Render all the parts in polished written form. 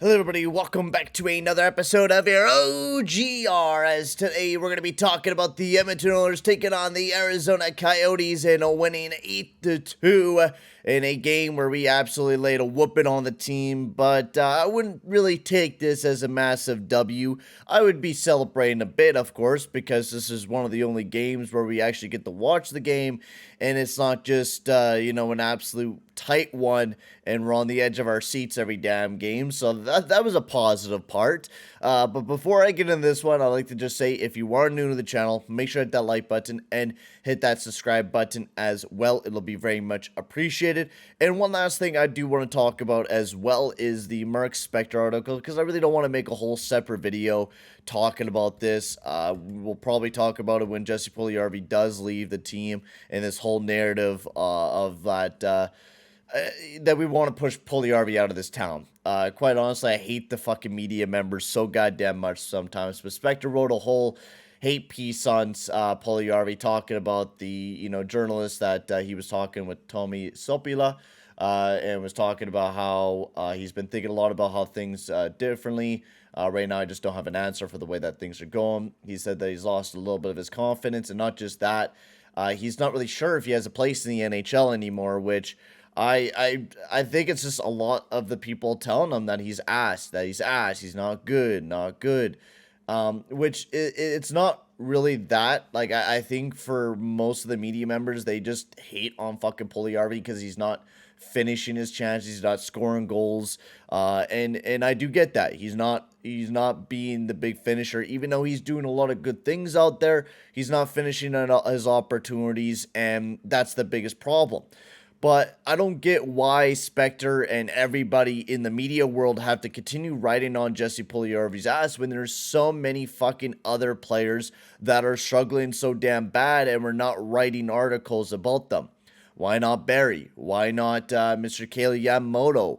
Hello everybody, welcome back to another episode of your OGR, as today we're going to be talking about the Edmonton Oilers taking on the Arizona Coyotes and winning 8-2 in a game where we absolutely laid a whooping on the team, but I wouldn't really take this as a massive W. I would be celebrating a bit, of course, because this is one of the only games where we actually get to watch the game, and it's not just, an absolute tight one, and we're on the edge of our seats every damn game, so that was a positive part. But before I get into this one, I'd like to just say, if you are new to the channel, make sure to hit that like button and hit that subscribe button as well. It'll be very much appreciated. And one last thing I do want to talk about as well is the Mark Spector article, because I really don't want to make a whole separate video talking about this. We'll probably talk about it when Jesse Puljujarvi does leave the team, and this whole narrative of that we want to push Puljujarvi out of this town. Quite honestly, I hate the fucking media members so goddamn much sometimes. But Spector wrote a whole hate piece on Puljujarvi, talking about the journalist that he was talking with, Tommy Sopila, and was talking about how he's been thinking a lot about how things differently. Right now, I just don't have an answer for the way that things are going. He said that he's lost a little bit of his confidence, and not just that, he's not really sure if he has a place in the NHL anymore, which I think it's just a lot of the people telling him that he's ass, he's not good, not good. Which it's not really that. Like, I think for most of the media members, they just hate on fucking Puljujarvi because he's not finishing his chances, he's not scoring goals, and I do get that he's not being the big finisher, even though he's doing a lot of good things out there. He's not finishing his opportunities, and that's the biggest problem. But I don't get why Spector and everybody in the media world have to continue writing on Jesse Puljujarvi's ass when there's so many fucking other players that are struggling so damn bad, and we're not writing articles about them. Why not Barry? Why not Mr. Kaylee Yamamoto?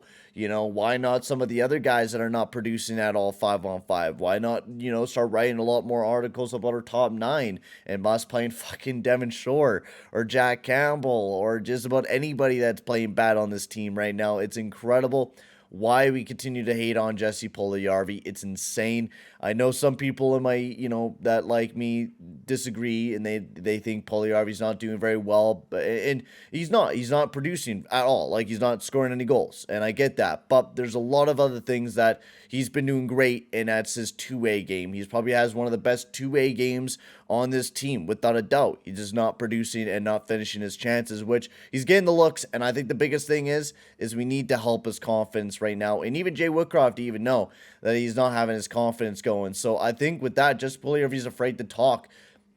Why not some of the other guys that are not producing at all 5-on-5? Why not, start writing a lot more articles about our top nine and us playing fucking Devon Shore or Jack Campbell or just about anybody that's playing bad on this team right now? It's incredible why we continue to hate on Jesse Puljujarvi. It's insane. I know some people in my, that like me disagree, and they think Puljujarvi's not doing very well, and he's not producing at all. Like, he's not scoring any goals, and I get that, but there's a lot of other things that he's been doing great, and that's his two-way game. He probably has one of the best two-way games on this team, without a doubt. He's just not producing and not finishing his chances, which he's getting the looks, and I think the biggest thing is we need to help his confidence right now, and even Jay Woodcroft to even know that he's not having his confidence going. So I think with that, just Puljujarvi's afraid to talk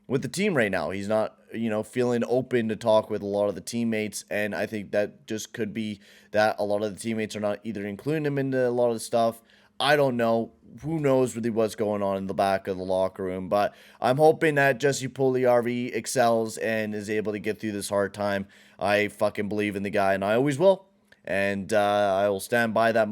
with the team right now. He's not, feeling open to talk with a lot of the teammates, and I think that just could be that a lot of the teammates are not either including him into a lot of the stuff. I don't know. Who knows really what's going on in the back of the locker room, but I'm hoping that Jesse Puljujarvi excels and is able to get through this hard time. I fucking believe in the guy, and I always will. And I will stand by that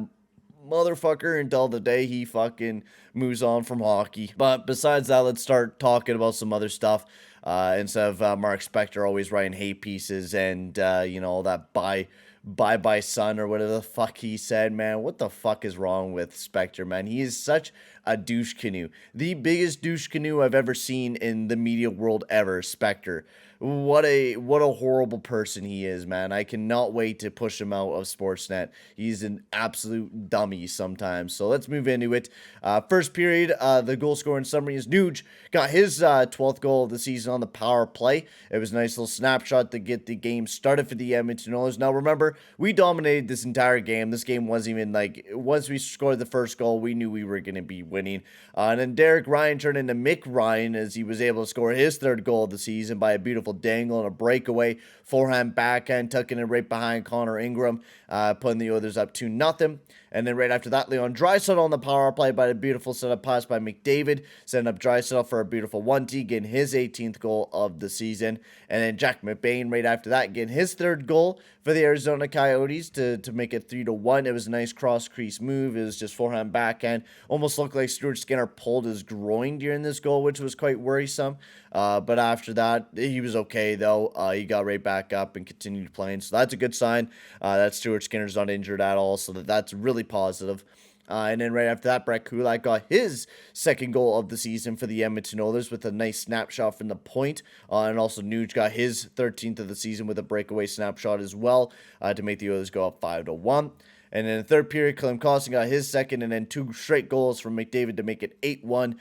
motherfucker until the day he fucking moves on from hockey. But besides that, let's start talking about some other stuff. Instead of Mark Spector always writing hate pieces and, all that bye son or whatever the fuck he said, man. What the fuck is wrong with Spector, man? He is such a douche canoe. The biggest douche canoe I've ever seen in the media world ever, Spector. What a horrible person he is, man. I cannot wait to push him out of Sportsnet. He's an absolute dummy sometimes. So let's move into it. First period, the goal scoring summary is Nuge got his 12th goal of the season on the power play. It was a nice little snapshot to get the game started for the Edmonton Oilers. Now remember, we dominated this entire game. This game wasn't even like, once we scored the first goal, we knew we were going to be winning. And then Derek Ryan turned into Mick Ryan as he was able to score his third goal of the season by a beautiful dangle and a breakaway, forehand, backhand, tucking it right behind Connor Ingram, putting the Oilers up 2-0. And then right after that, Leon Draisaitl on the power play by a beautiful setup pass by McDavid, setting up Draisaitl for a beautiful 1-2, getting his 18th goal of the season. And then Jack McBain right after that, getting his third goal for the Arizona Coyotes to make it 3-1. It was a nice cross-crease move. It was just forehand, backhand. Almost looked like Stuart Skinner pulled his groin during this goal, which was quite worrisome. But after that, he was okay, though. He got right back up and continued playing. So that's a good sign that Stuart Skinner's not injured at all. So that's really positive. And then right after that, Brett Kulak got his second goal of the season for the Edmonton Oilers with a nice snapshot from the point. And also Nuge got his 13th of the season with a breakaway snapshot as well to make the Oilers go up 5-1. And in the third period, Clem Costin got his second, and then 2 straight goals from McDavid to make it 8-1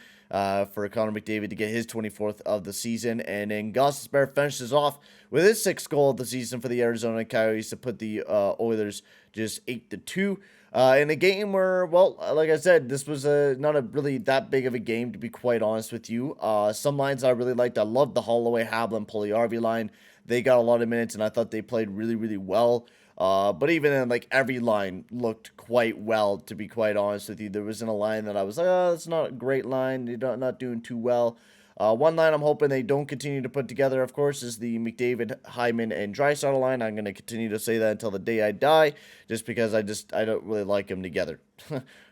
for Connor McDavid to get his 24th of the season. And then Gostisbehere finishes off with his 6th goal of the season for the Arizona Coyotes to put the Oilers just 8-2. In a game where, well, like I said, this was not a really that big of a game, to be quite honest with you. Some lines I really liked. I loved the Holloway, Hablin, Puljujärvi line. They got a lot of minutes, and I thought they played really, really well. But even then, like, every line looked quite well, to be quite honest with you. There wasn't a line that I was like, oh, that's not a great line. You're not doing too well. One line I'm hoping they don't continue to put together, of course, is the McDavid, Hyman, and Draisaitl line. I'm going to continue to say that until the day I die, just because I don't really like them together.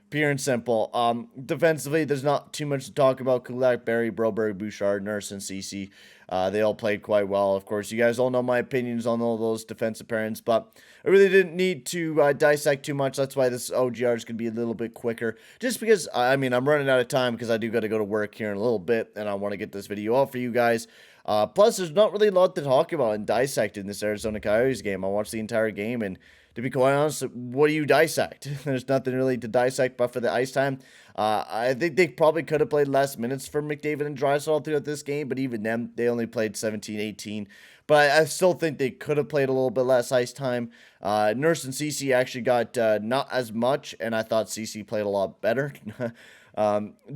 Pure and simple. Defensively, there's not too much to talk about. Kulak, Barry, Broberg, Bouchard, Nurse, and Ceci. They all played quite well. Of course, you guys all know my opinions on all those defensive pairings, but I really didn't need to dissect too much. That's why this OGR is going to be a little bit quicker. Just because, I mean, I'm running out of time because I do got to go to work here in a little bit, and I want to get this video out for you guys. Plus, there's not really a lot to talk about and dissect in this Arizona Coyotes game. I watched the entire game, and to be quite honest, what do you dissect? There's nothing really to dissect but for the ice time. I think they probably could have played less minutes for McDavid and Draisaitl throughout this game, but even them, they only played 17, 18. But I still think they could have played a little bit less ice time. Nurse and Ceci actually got not as much, and I thought Ceci played a lot better.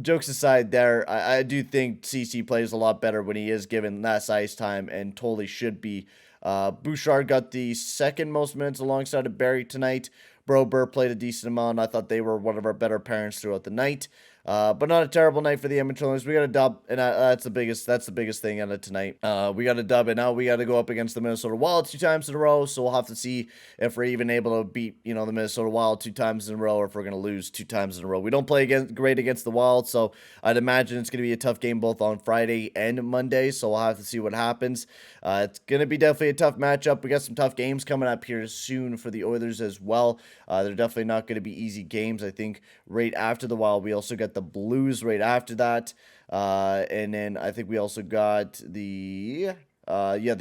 Jokes aside there, I do think Ceci plays a lot better when he is given less ice time, and totally should be. Bouchard got the second most minutes alongside of Barry tonight. Broberg played a decent amount. I thought they were one of our better parents throughout the night. But not a terrible night for the Edmonton Oilers. We got a dub, and that's the biggest thing out of tonight. We got a dub, and now we got to go up against the Minnesota Wild 2 times in a row. So we'll have to see if we're even able to beat, the Minnesota Wild 2 times in a row, or if we're going to lose 2 times in a row. We don't play great against the Wild, so I'd imagine it's going to be a tough game both on Friday and Monday. So we'll have to see what happens. It's going to be definitely a tough matchup. We got some tough games coming up here soon for the Oilers as well. They're definitely not going to be easy games. I think right after the Wild, we also got the Blues right after that. And then I think we also got the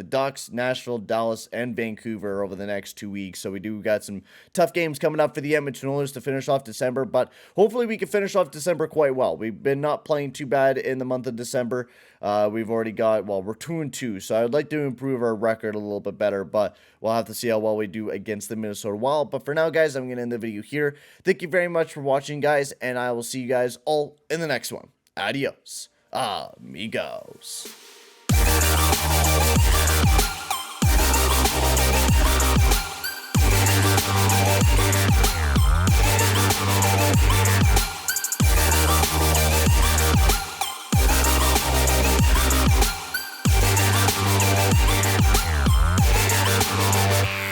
Ducks, Nashville, Dallas, and Vancouver over the next 2 weeks. So we do got some tough games coming up for the Edmonton Oilers to finish off December, but hopefully we can finish off December quite well. We've been not playing too bad in the month of December. We've already got, we're 2-2, so I'd like to improve our record a little bit better, but we'll have to see how well we do against the Minnesota Wild. But for now, guys, I'm going to end the video here. Thank you very much for watching, guys, and I will see you guys all in the next one. Adios, amigos.